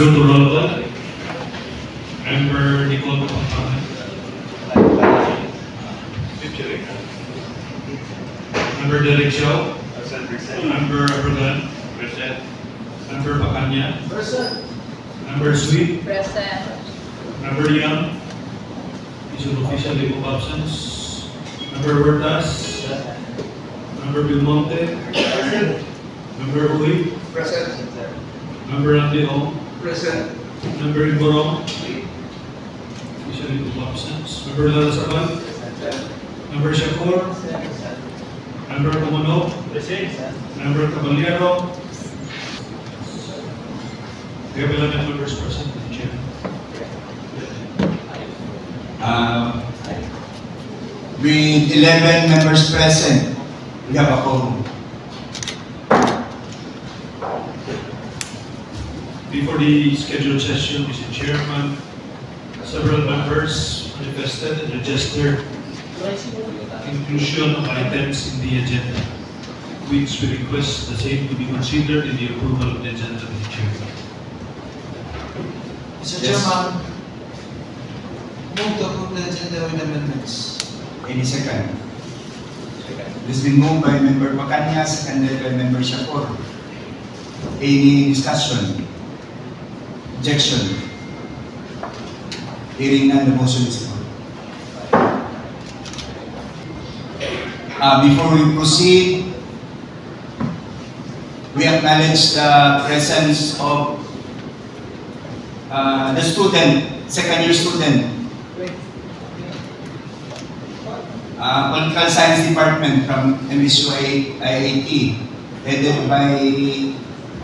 Go to roll call. Member Nicole Pampanga. Member Derek Shaw. Member Abergan. Present. Member Pacanya. Present. Member Sweet. Present. Member Young. Is an official leave of absence. Member Huertas. Member Belmonte. Present. Member Uy. Present. Member Randy Ong. Present. Member Igorong. Official leave of absence. Member Lalasaban. Member Shakur. Member Kumano. Member Caballero. We have 11 members present, Chair. With 11 members present, we have a quorum. Before the scheduled session, Mr. Chairman, several members manifested and registered inclusion of items in the agenda, which we request the same to be considered in the approval of the agenda, Mr. Chairman. Mr. Yes. Chairman, move to approve the agenda with amendments. Any second? It has been moved by Member Pacanya, seconded by Member Shakur. Any discussion? Objection? Hearing none, the motion is approved. Before we proceed, we acknowledge the presence of the student, second-year student, Political Science Department from MSU IAT, headed by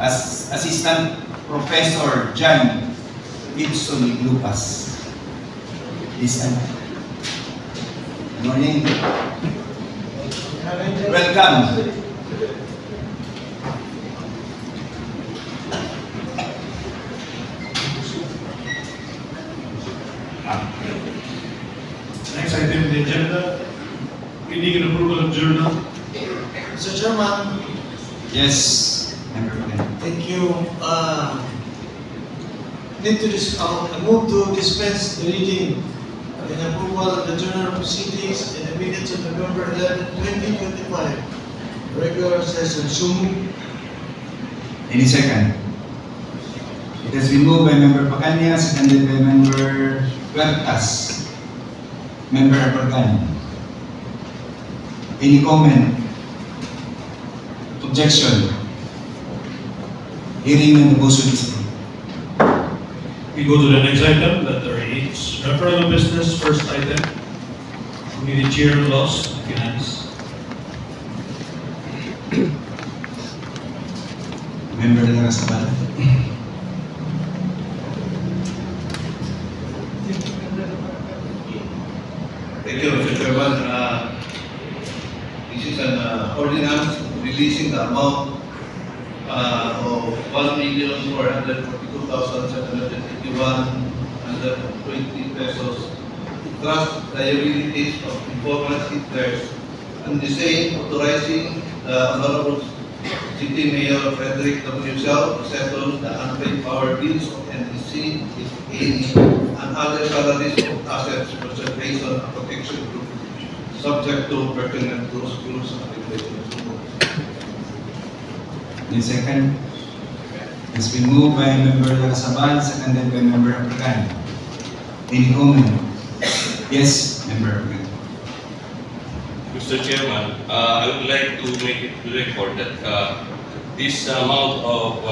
Assistant Professor John Gibson Lupas. Good morning. Welcome. Next item in the agenda, reading and approval of journal. Mr. Chairman, Yes, Member Pacanya. thank you. I move to dispense the reading and approval of the journal proceedings and the minutes of November 11, 2025, regular session. So moved. Any second? It has been moved by Member Pacanya, seconded by Member Huertas. Member Abergan. Any comment? Objection? Hearing none, the motion is approved. We go to the next item, letter H. Referral of business, first item. Committee Chair Laws and Finance. Member Larasaban. Thank you, Mr. Chairman. This is an ordinance releasing the amount of 1,442,781.20 pesos to trust liabilities of informal seekers, and the same authorizing the Honorable City Mayor Frederick W. Shaw to settle the unpaid power bills of NEC, if any, and other salaries of assets preservation and protection group, subject to pertinent rules and regulations. Any second? It's been moved by Member Larasaban, seconded by Member Abergan. Any comment? Yes, Member Abergan. Mr. Chairman, I would like to make it to record that this amount of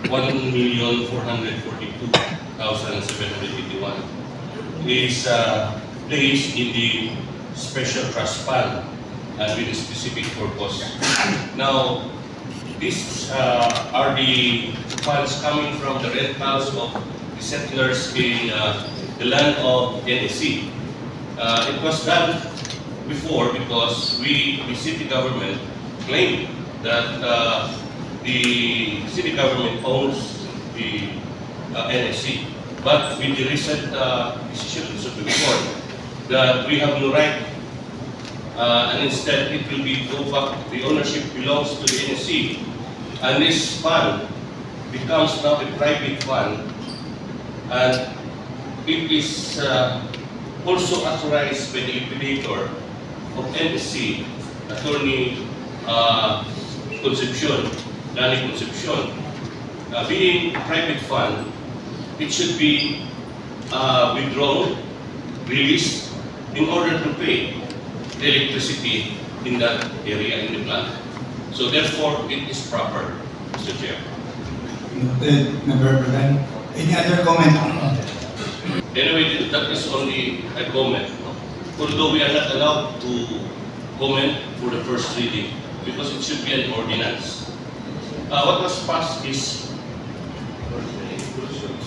1,442,781 is placed in the special trust fund and with a specific purpose. Now, these are the funds coming from the rentals of the settlers in the land of NEC. It was done before because the city government claimed that the city government owns the NSC. But with the recent decision of the Supreme Court that we have no right and instead it will be go back, the ownership belongs to the NSC. And this fund becomes now a private fund, and it is also authorized by the liquidator of NSC, Attorney Concepcion, Lani Concepcion. Being a private fund, it should be withdrawn, released, in order to pay the electricity in that area in the plant. So therefore, it is proper, Mr. Chair. Noted, Member Prodan. Any other comment? Anyway, that is only a comment. Although we are not allowed to comment for the first reading because it should be an ordinance. What was passed is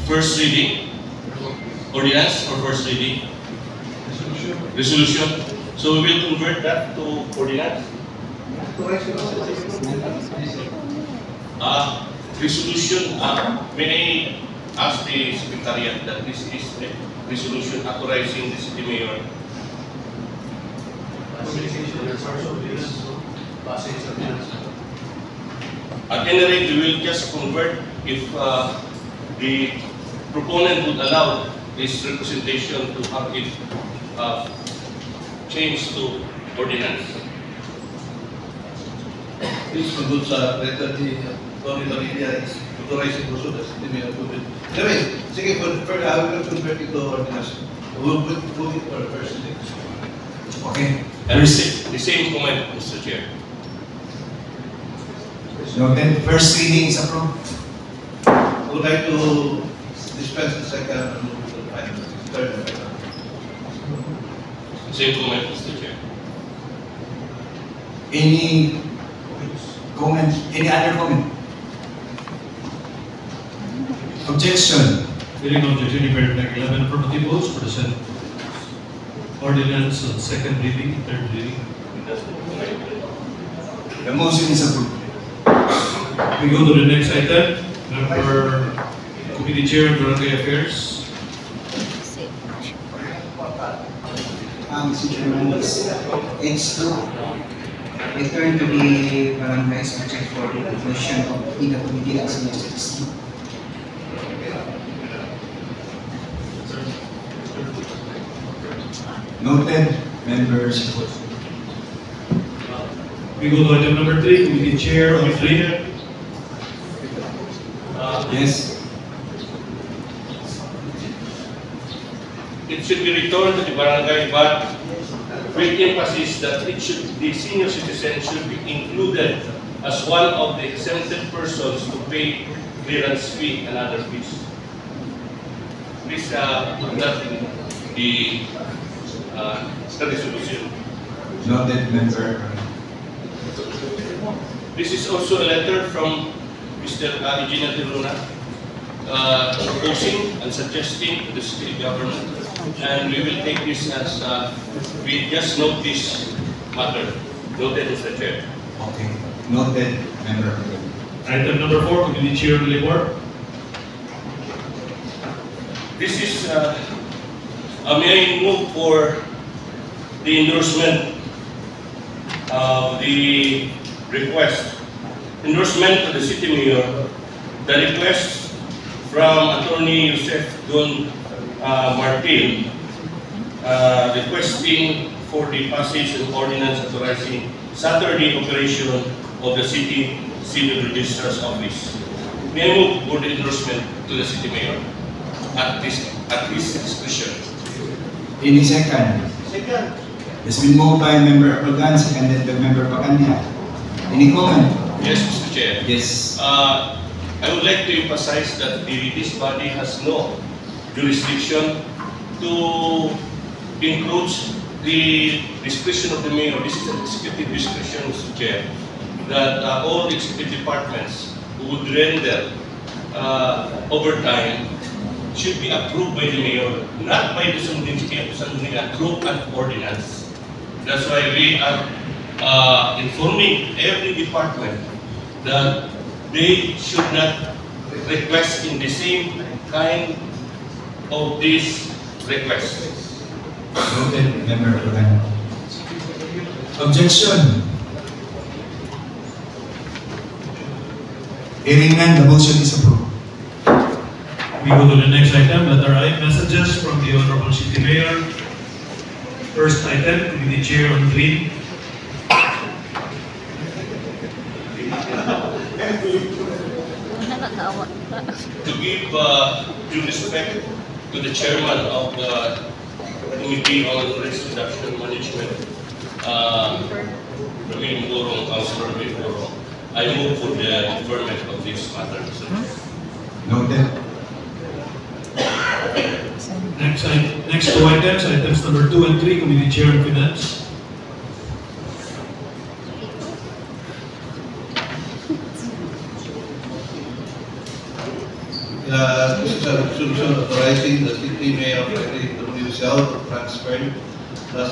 first reading, ordinance or first reading? Resolution. So we will convert that to ordinance. Resolution. May I ask the Secretariat that this is a resolution authorizing the city mayor. At any rate, we will just convert if the proponent would allow this representation to have it changed to ordinance. Please conclude sa letter ni Tony Torilla is authorizing also the city mayor to it. Anyway, sige, I will convert it to ordinance. We will put it for the first reading. Okay. And the same comment, Mr. Chair. Noted. First reading is approved. I would like to dispense the second and move to the final, third and final. Same comment, Mr. Chair. Any comment? Any other comment? Objection. Hearing no objection, declared like 11 affirmative votes for the said ordinance on second reading, third reading. The motion is approved. We go to the next item. Member Committee Chair of Barangay Affairs. Mr. Chairman, it's to return to the barangay subject for the conclusion of the committee as next 16. Noted. Members. We go to item number 3, Committee Chair of Trade. Yes. It should be returned to the barangay, but with emphasis that the senior citizen should be included as one of the exempted persons to pay clearance fee and other fees. Please put that in the resolution. Noted, Member. This is also a letter from Mr. Regina De Luna proposing and suggesting to the city government, and we will take this as we just note this matter. Noted, Mr. Chair. Okay. Noted, Member. Item number 4, Committee Chair of Labor. This is may I move for the endorsement of the request. Endorsement to the city mayor, the request from Attorney Joseph Don Martin requesting for the passage of ordinance authorizing Saturday operation of the city civil registrar's office. May I move for the endorsement to the city mayor at his discretion. Any second? Second. It's been moved by Member Prodan, seconded by Member Pacanya. Any comment? Yes, Mr. Chair. Yes. I would like to emphasize that this body has no jurisdiction to encroach the discretion of the mayor. This is an executive discretion, Mr. Chair, that all the executive departments who would render overtime should be approved by the mayor, not by the Sangguniang through an ordinance. That's why we are informing every department that they should not request in the same kind of this request. Noted, Member Prodan. Objection. Hearing none, the motion is approved. We go to the next item, letter I, messages from the Honorable City Mayor. First item, Committee Chair on Green. To give due respect to the chairman of the Committee on Risk Reduction Management, Ravin Borong, Councilor Ravin Borong, I move for the deferment of this matter. Noted. Next two items, items number 2 and 3, Committee Chair on Finance. This is a resolution authorizing the city mayor of W. South to transfer the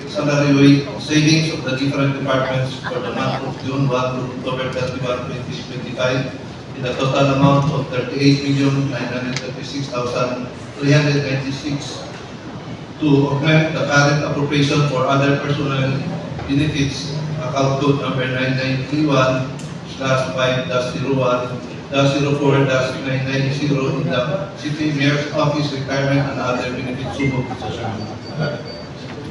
salary wage savings of the different departments for the month of June 1 to October 31, 2025 in a total amount of 38,936,396 to augment the current appropriation for other personnel benefits, account code number 9931-5-01-04-990 in the City Mayor's Office retirement and other benefits.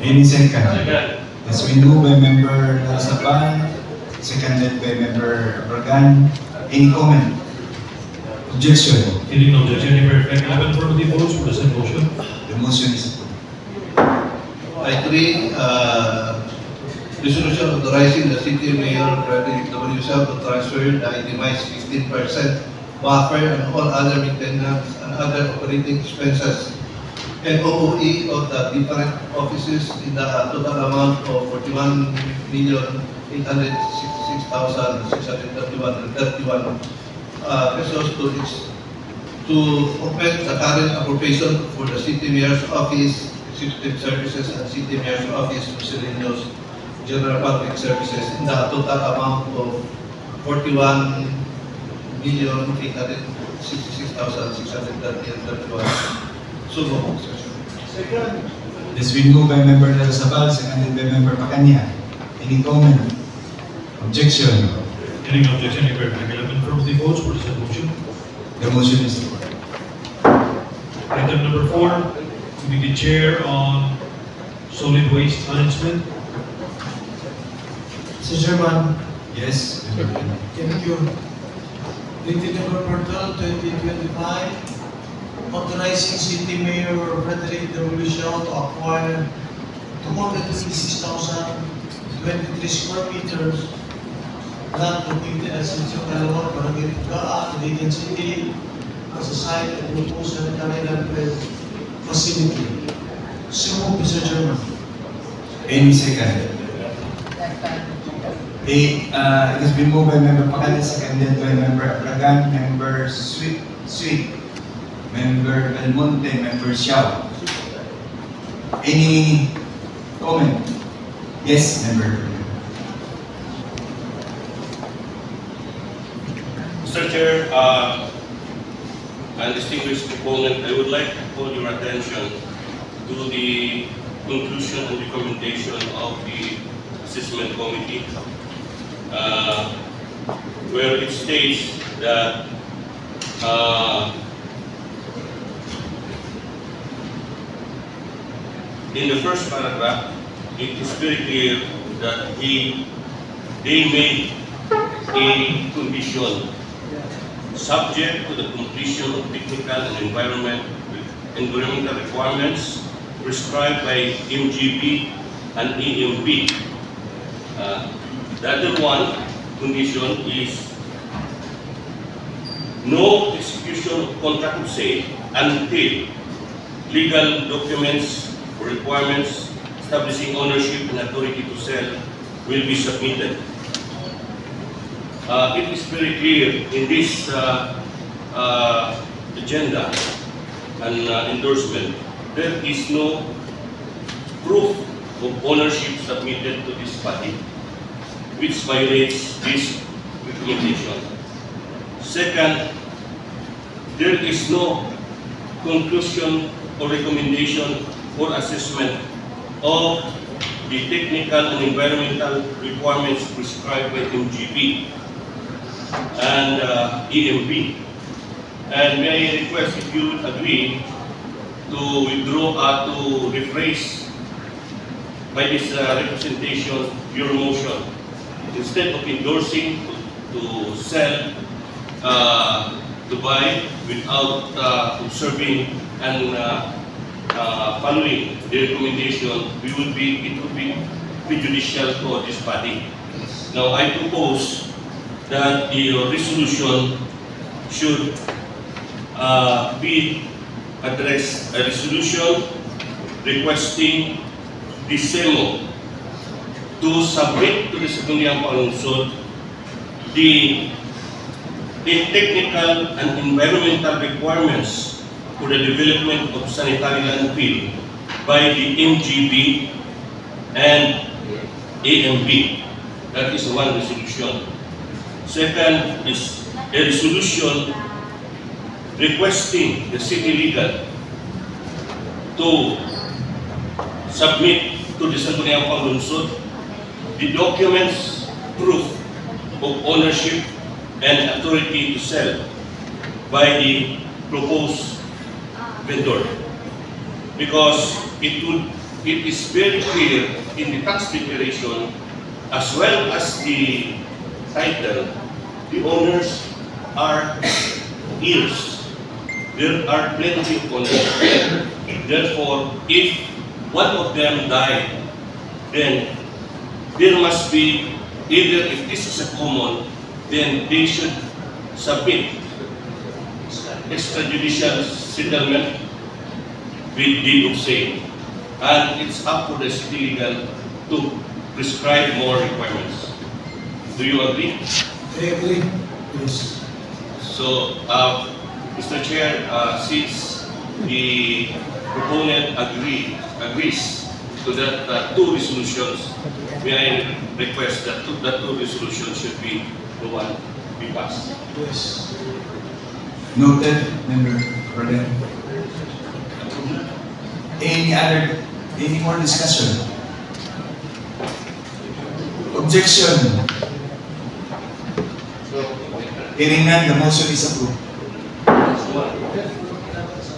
Any second? Second. Yes, we move by Member Lasaban, seconded by Member Abragan. Any comment? Objection? Hearing no objection, any verified 11 affirmative votes for the said motion. The motion is approved. I agree, resolution authorizing the city mayor, Frederick W. South, to transfer the itemized 15% buffer and all other maintenance and other operating expenses and OOE of the different offices in the total amount of 41,866,631 pesos to augment the current appropriation for the city mayor's office, executive services, and city mayor's office miscellaneous general public services in the total amount of 41,866,631. So moved, Mr. Chairman. This we move by Member Lasaban, seconded by Member Pacanya. Any comment? Objection? Hearing no objection, any verified 11 affirmative votes for the said motion. The motion is approved. Item number 4, Committee Chair on Solid Waste Management. Mr. Chairman, Yes, Member Pacanya. thank you. Dated November 12, 2025, authorizing City Mayor Frederick W. Shaw to acquire 226,023 square meters land located at Sitio Calawag, Barangay Pugaan, Cagayan City, as a site of proposed sanitary landfill facility. So moved, Mr. Chairman. Any second? It has been moved by Member Pacanya, seconded by Member Abragan, Member Sweet, Member Almonte, Member Xiao. Any comment? Yes, Member. Mr. Chair, and distinguished proponent, I would like to call your attention to the conclusion and recommendation of the Assessment Committee, where it states that in the first paragraph, it is very clear that they made a condition subject to the completion of technical and environmental requirements prescribed by MGB and EMB. The other one condition is no execution of contract of sale until legal documents or requirements establishing ownership and authority to sell will be submitted. It is very clear in this agenda and endorsement, there is no proof of ownership submitted to this body, which violates this recommendation. Second, there is no conclusion or recommendation or assessment of the technical and environmental requirements prescribed by MGB and EMB. And may I request if you would agree to withdraw, to rephrase by this representation your motion. Instead of endorsing to sell, to buy without observing and following the recommendation, it would be prejudicial to this body. Now I propose that the resolution should be addressed, a resolution requesting the SEMO to submit to the Sangguniang Pangunsod the technical and environmental requirements for the development of sanitary landfill by the MGB and AMB. That is one resolution. Second is a resolution requesting the city legal to submit to the Sangguniang Pangunsod the documents, proof of ownership and authority to sell by the proposed vendor. Because it is very clear in the tax declaration as well as the title, the owners are heirs. There are plenty of owners. Therefore, if one of them died, then there must be, either if this is a common, then they should submit extrajudicial settlement with deed of sale. And it's up to the city legal to prescribe more requirements. Do you agree? I agree. Yes. So, Mr. Chair, since the proponent agrees to that two resolutions, may I request that two resolutions should be the one be passed. Yes. Noted, Member Roden. Any more discussion? Objection. Hearing none, the motion is approved.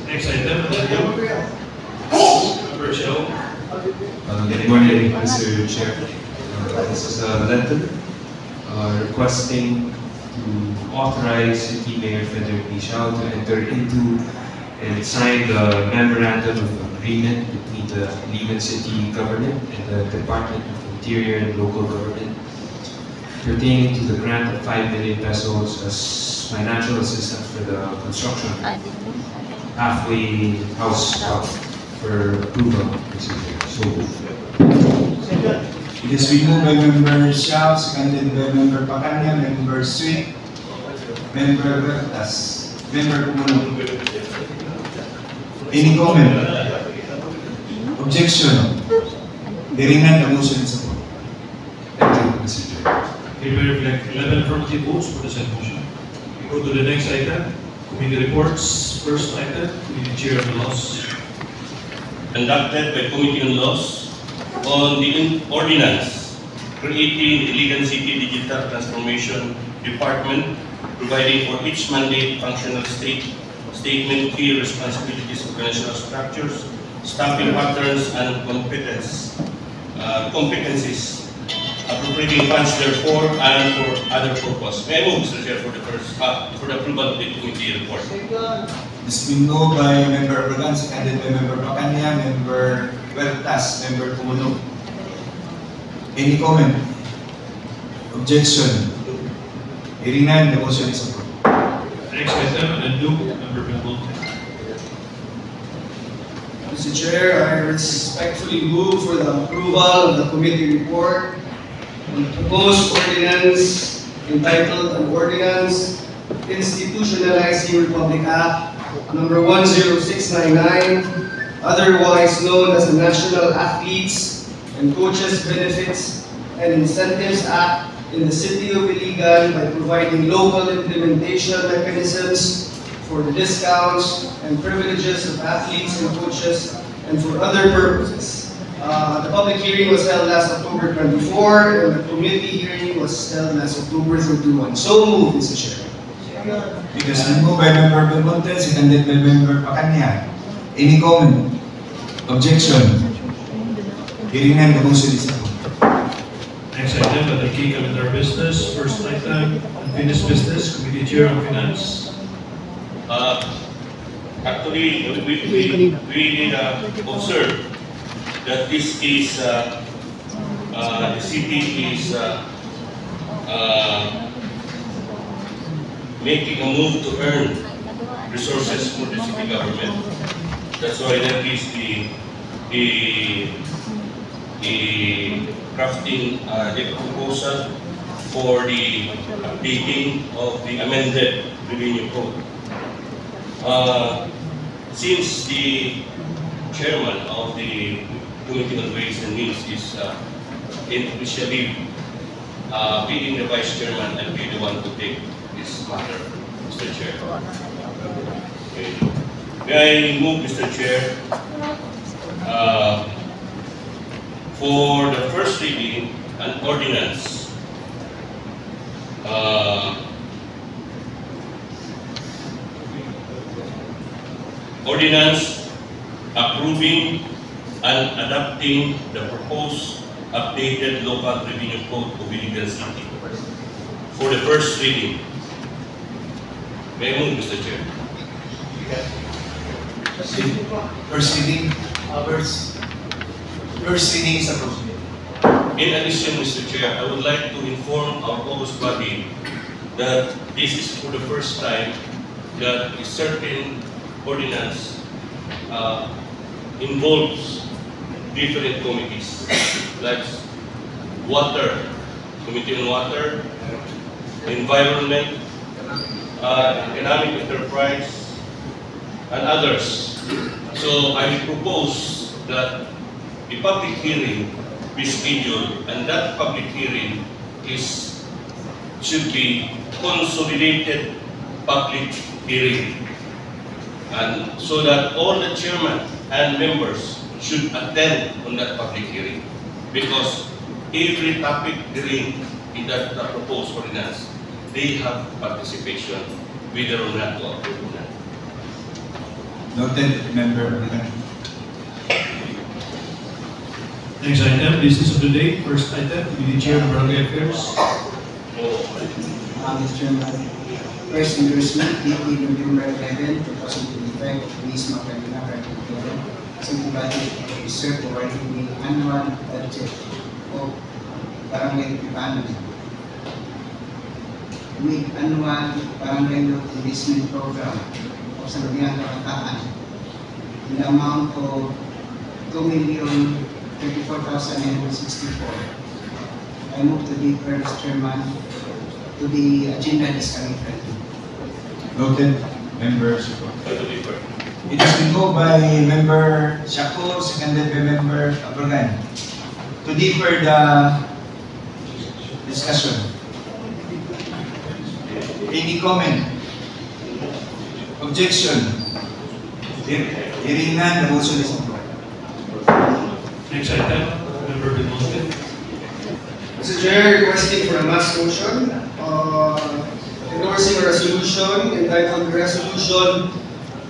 Next item, Member Shell. Good morning, Mr. Chair. This is a letter requesting to authorize City Mayor Frederick D. Siao to enter into and sign the memorandum of agreement between the Iligan City Government and the Department of Interior and Local Government pertaining to the grant of 5 million pesos as financial assistance for the construction of halfway house for approval, Mr. Chair. So, It has been moved by Member Siao, seconded by Member Pacanya, Member Sweet, Member Bertas, Member Kumuno. Any comment? Objection? Hearing none, the motion is approved. Thank you, Mr. Chair. Okay, we reflect 11 affirmative votes for the said motion. We go to the next item, committee reports. First item, Committee Chair of the Laws. Conducted by Committee on Laws on the ordinance creating the Iligan City Digital Transformation Department, providing for each mandate, functional statement, key responsibilities, organizational structures, staffing patterns, and competencies, appropriating funds therefore and for other purpose. May I move, Mr. Chair, for the approval of the committee report. It's been moved by Member Abrogan, seconded by Member Pacanya, Member Bertas, Member Kumuno. Any comment? Objection? Hearing none, the motion is approved. Next item, and Member Belmonte. Mr. Chair, I respectfully move for the approval of the committee report on the proposed ordinance entitled an ordinance institutionalizing Republic Act number 10699, otherwise known as the National Athletes and Coaches Benefits and Incentives Act in the City of Iligan by providing local implementation mechanisms for the discounts and privileges of athletes and coaches and for other purposes. The public hearing was held last October 24 and the committee hearing was held last October 31. So moved, Mr. Chair. It has been moved by Member Belmonte, seconded by Member Pacanya. Any comment? Objection? Hearing none, the motion is approved. Next item, under key calendar business, first item, unfinished business, Committee Chair on Finance. Actually, we did observe that this is, the city is making a move to earn resources for the city government. That's why that is the crafting the proposal for the updating of the amended revenue code. Since the chairman of the Committee on Ways and Means is officially being the vice chairman and be the one to take this matter, Mr. Chair. Okay. May I move, Mr. Chair, for the first reading, an ordinance ordinance approving and adopting the proposed updated local revenue code of Iligan City for the first reading. May I move, Mr. Chair? First reading is approved. In addition, Mr. Chair, I would like to inform our august body that this is for the first time that a certain ordinance involves different committees, like water, Committee on Water, Environment, Economic Enterprise, and others. So I propose that a public hearing be scheduled, and that public hearing should be consolidated public hearing, and so that all the chairman and members should attend on that public hearing, because every topic during in that proposed ordinance, they have participation, whether or not to approve or not. Noted, Member Pacanya. Next item, business of the day, first item, Committee Chair on Barangay Affairs. Mr. Chairman, first endorsement, DP November 11, 2025, Ms. Macarena Barangay, City Budget Reserve providing the annual budget of Barangay Pipano with annual Barangay Investment Program of Sangguniang Kabataan in the amount of 2,034,964. I move to defer, Mr. Chairman, to the agenda is coming ready. Noted, Member Shakur. To defer. It has been moved by Member Shakur, seconded by Member Abrogan, to defer the discussion. Any comment? Objection? Hearing none, the motion is approved. Next item, Member Belmonte. Mr. Chair, requesting for a mass motion, endorsing a resolution entitled Resolution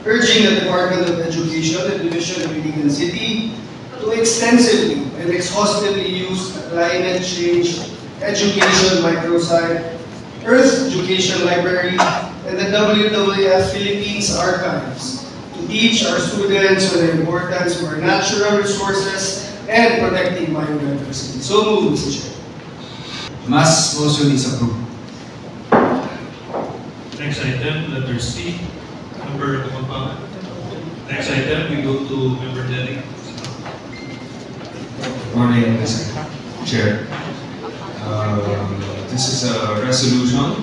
urging the Department of Education and Division of Iligan City to extensively and exhaustively use the Climate Change Education Microsite, Earth Education Library, and the WWF Philippines Archives to teach our students on the importance of our natural resources and protecting biodiversity. So moved, Mr. Chair. Mass motion is approved. Next item, letter C, Member Kapampangan. Next item, we go to Member Denny. Morning, Mr. Chair. This is a resolution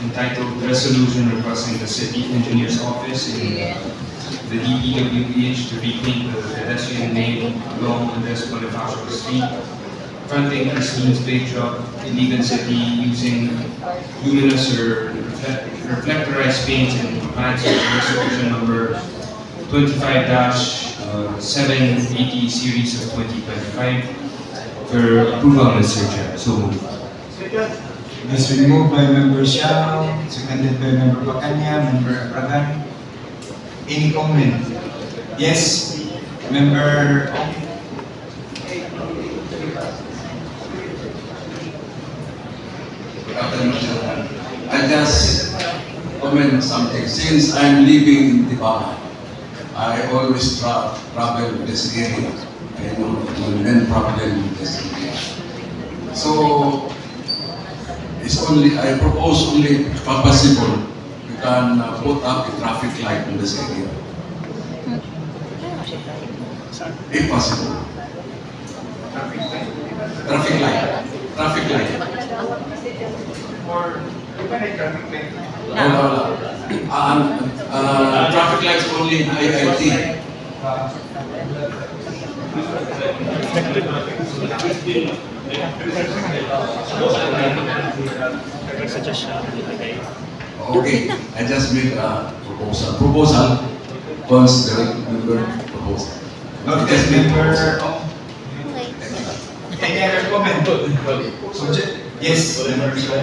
entitled Resolution requesting the City Engineer's Office in the DPWH to repaint the pedestrian lane along Andres Bonifacio Street, fronting Christine's Bake Shop, Iligan City, using luminous or reflectorized paint in compliance with resolution number 25-780 series of 2025 for approval, Mr. Chair. So moved. It has been moved by Member Xiao, seconded by Member Pacanya, Member Abragan. Any comment? Yes, Member Ong. I just comment something. Since I'm living in Tibanga, I always travel this area. I know the main problem in this area. So, I propose only, if possible, you can put up a traffic light in this area. If possible. Traffic light. Traffic light. No. Traffic lights only in IIT. Okay, I just made a proposal. Proposal consider proposal. Not just Member Ong. Any other comment? Yes, Member Xiao.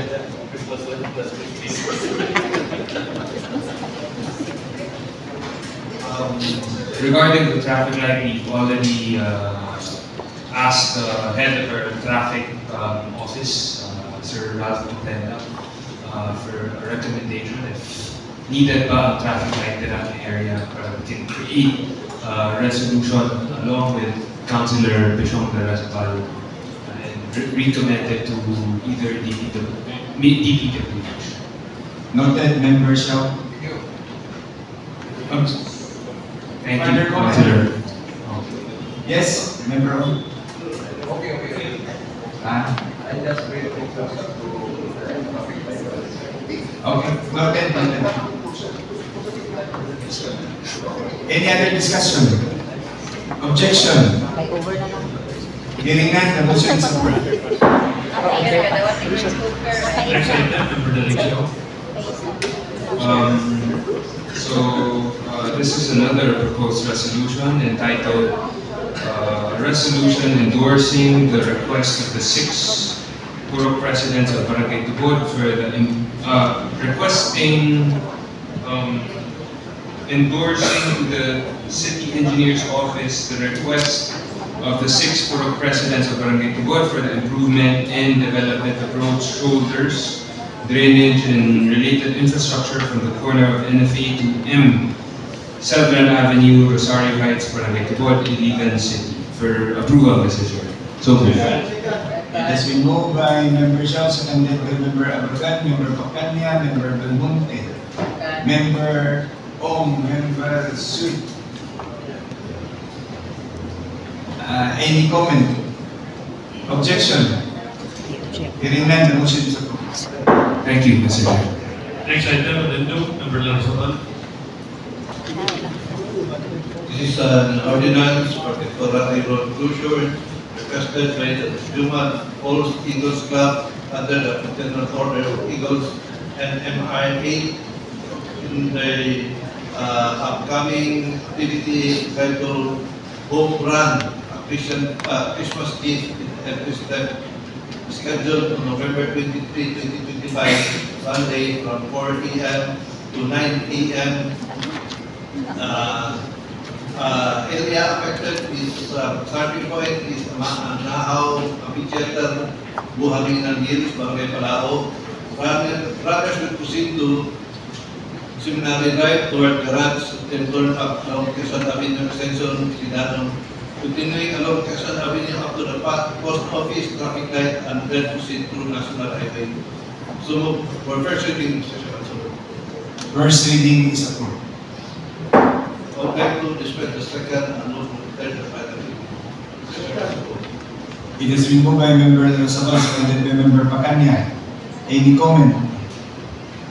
Regarding the traffic light, we've already asked the head of our traffic office, Sir Ralph Montenda, for a recommendation if needed pa ang traffic light in the area. We can create a resolution along with Councilor Pishong Larrazabal and recommend it to either DPWH. Noted, Member Xiao. Thank Further you, comment? Councilor. Yes, Member Ong. Okay. I just made a proposal to traffic light. Okay, noted. Any other discussion? Objection? Hearing none, the motion is approved. Next item, Member Delicio. This is another proposed resolution entitled Resolution Endorsing the Request of the 6 Purok Presidents of Barangay Tubod for the requesting endorsing the City Engineer's Office the request of the 6 Purok Presidents of Barangay Tubod for the improvement and development of roads, shoulders, drainage, and related infrastructure from the corner of NFA to M. Selvran Avenue, Rosario Heights, Barangay Tubod, Iligan City for approval, Mr. Chair. So moved. It has been moved by Member Xiao, seconded by Member Abragan, Member Pacanya, Member Belmonte, Member Ong, Member Sui. Any comment? Objection? Hearing none, the motion is approved. Thank you, Mr. Chair. Next item, Addendum, Member Larrazabal. This is an ordinance for the Corrati Road closure requested by the Juma Falls Eagles Club under the Fraternal Order of Eagles and MIA in the upcoming activity titled Hope Run, a Christmas Eve and scheduled on November 23, 2025, Sunday from 4 p.m. to 9 p.m. Area affected is starting point is Nahaw, Amphitheater, Buhanginan Hills, Barangay Palao. Runners will proceed to Seminary Drive toward Garage, then turn up along Quezon Avenue Extension, Sidanon, continuing along Quezon Avenue up to the post office, traffic light, and then proceed through National Highway. So, for first reading, First reading is approved. I would like to dispense the second and move to the third and final reading. It has been moved by Member Larrazabal, seconded by Member Pacanya. Any comment?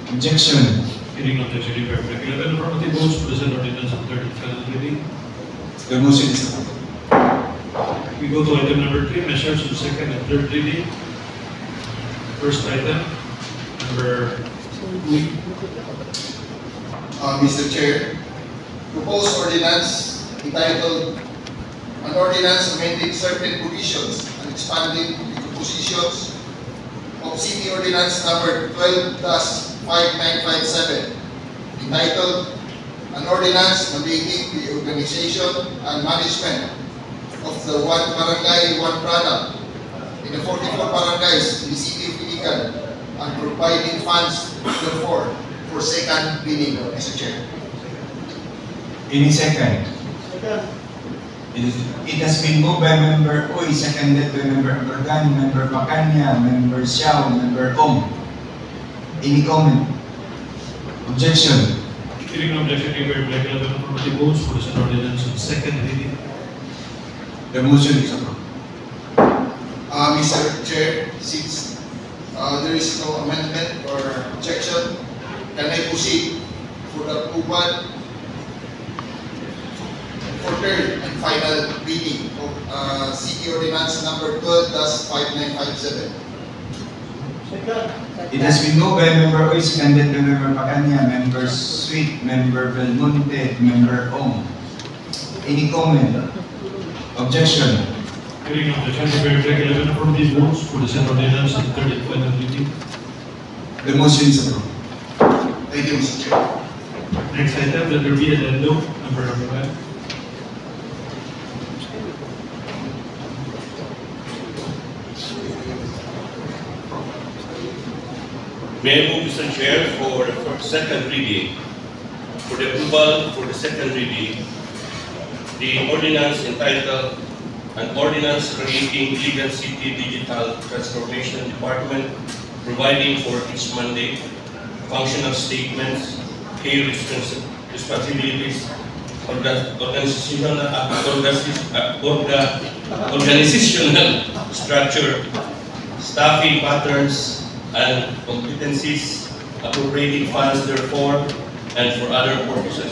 Objection? Hearing no objection, you bear regular and affirmative votes, present ordinance on third and final reading. The motion is approved. We go to item number 3, measures on second and third reading. First item, Member Uy. Mr. Chair, proposed ordinance entitled An Ordinance Amending Certain Provisions and Expanding the Compositions of City Ordinance Number 12-5957, entitled An Ordinance Mandating the Organization and Management of the One Barangay, One Product in the 44 barangays in the City of Iligan and providing funds therefore for second reading, Mr. Chair. Any second? It has been moved by Member Uy, seconded by Member Abragan, Member Macanya, Member Xiao, Member Ong. Any comment? Objection? Hearing no objection, Member Black 11 affirmative votes for the said ordinance on second reading. The motion is approved. Mr. Chair, since there is no amendment or objection, can I proceed for the approval for third and final reading of City Ordinance Number 12-5957? It has been moved by Member Uy, seconded by Member Macanya, Member Sweet, Member Belmonte, Member Ong. Any comment? Objection? Hearing no objection, Member Black 11 affirmative votes for the said ordinance on third and final reading. The motion is approved. Thank you, Mr. Chair. Next item, that there be an addendum, Member Abragan. May I move, Mr. Chair, for the second reading, for the approval for the second reading, the ordinance entitled An Ordinance Creating Iligan City Digital Transformation Department, providing for its mandate, functional statements, key responsibilities, organizational structure, staffing patterns, and competencies, appropriating funds therefore, and for other purposes.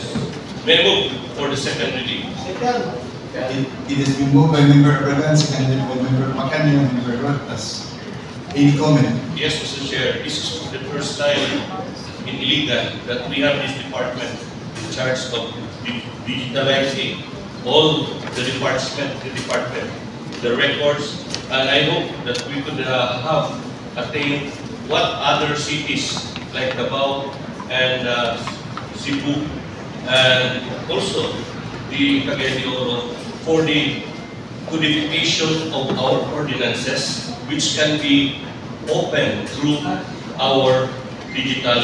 May I move for the second reading? It has been moved by Member Abragan, seconded by Member Macanya, Member Rotas. Any comment? Yes, Mr. Chair, this is the first time in Iligan that we have this department in charge of digitalizing all the department, the records, and I hope that we could have attained what other cities like Davao and Cebu and also the Cagayan de Oro for the codification of our ordinances, which can be opened through our digital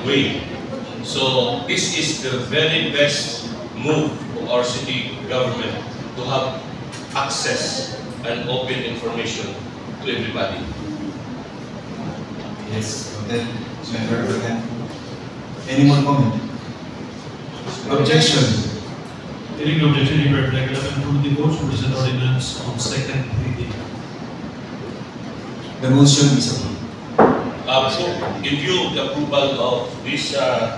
way. So this is the very best move of our city government to have access and open information to everybody. Yes, then Member Abragan. Any more comment? Objection? Hearing no objection, Member Black 11 affirmative votes for the said ordinance on second reading. The motion is approved. So, in view of the approval of this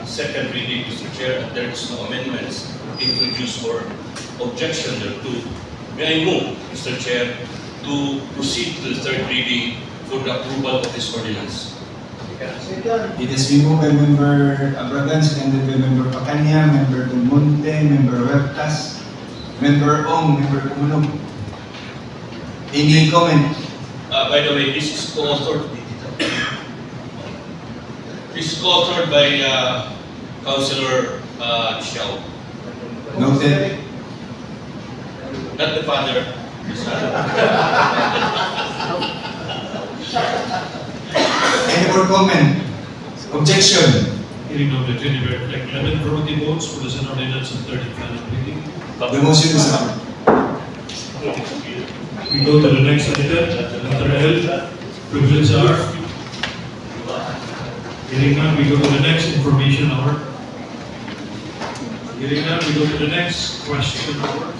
second reading, Mr. Chair, and there is no amendments introduced or objection thereto, may I move, Mr. Chair, to proceed to the third reading for the approval of this ordinance. It has been moved by Member Abragan, seconded by Member Macanya, Member Belmonte, Member Huertas, Member Ong, Member Kumulong. Any comment? By the way, this is co-authored. This is co-authored by Councilor Xiao. Noted. Not the father. The son. Any more comment? Objection? Hearing no objection, Member Black 11 affirmative votes for the said ordinance on third and final reading. The motion is approved. We go to the next item, letter L, privilege R. Hearing none, we go to the next information hour. Hearing none, we go to the next question hour.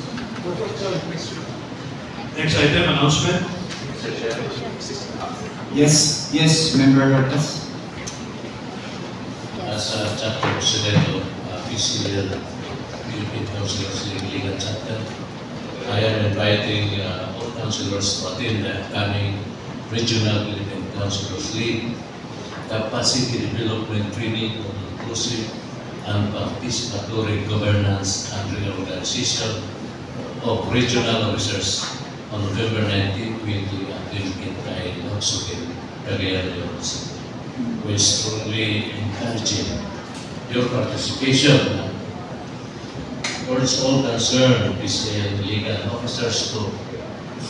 Next item, announcement. Yes, Member Huertas. As chapter president of PCL, Philippine Councilors Iligan chapter, I am inviting all councilors to attend the coming Regional Philippine Councilors League Capacity Development Training on Inclusive and Participatory Governance and Reorganization of Regional Officers on November 19, 2020 kay Longsukin, Cagayan de Oro City. We strongly encouraging your participation. Urge all concerned PCA and legal officers to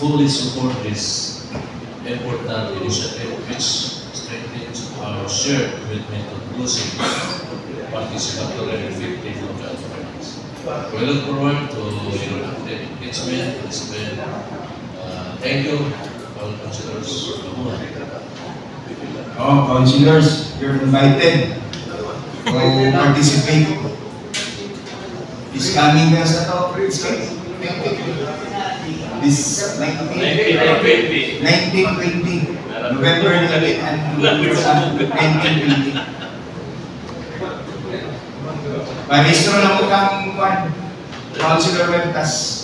fully support this important initiative which strengthens our shared commitment to inclusive, participatory, and effective local governance. We look forward to your active engagement in this event. Thank you, all councilors. Oh, councilors, you're invited to participate. This coming sa to, this 1920, November 19 and 1920. Parehistro na mo kang Councilor Huertas.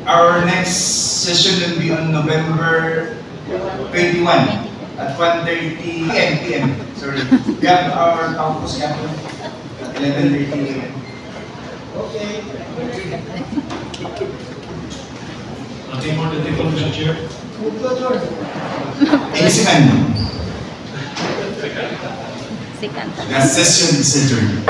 Our next session will be on November 21 at 1:30 p.m. Sorry. We have our campus gathering at 11:30 a.m. Okay. Nothing more to take on, Mr. Chair. Move to adjourn. Second. Second. The session is adjourned.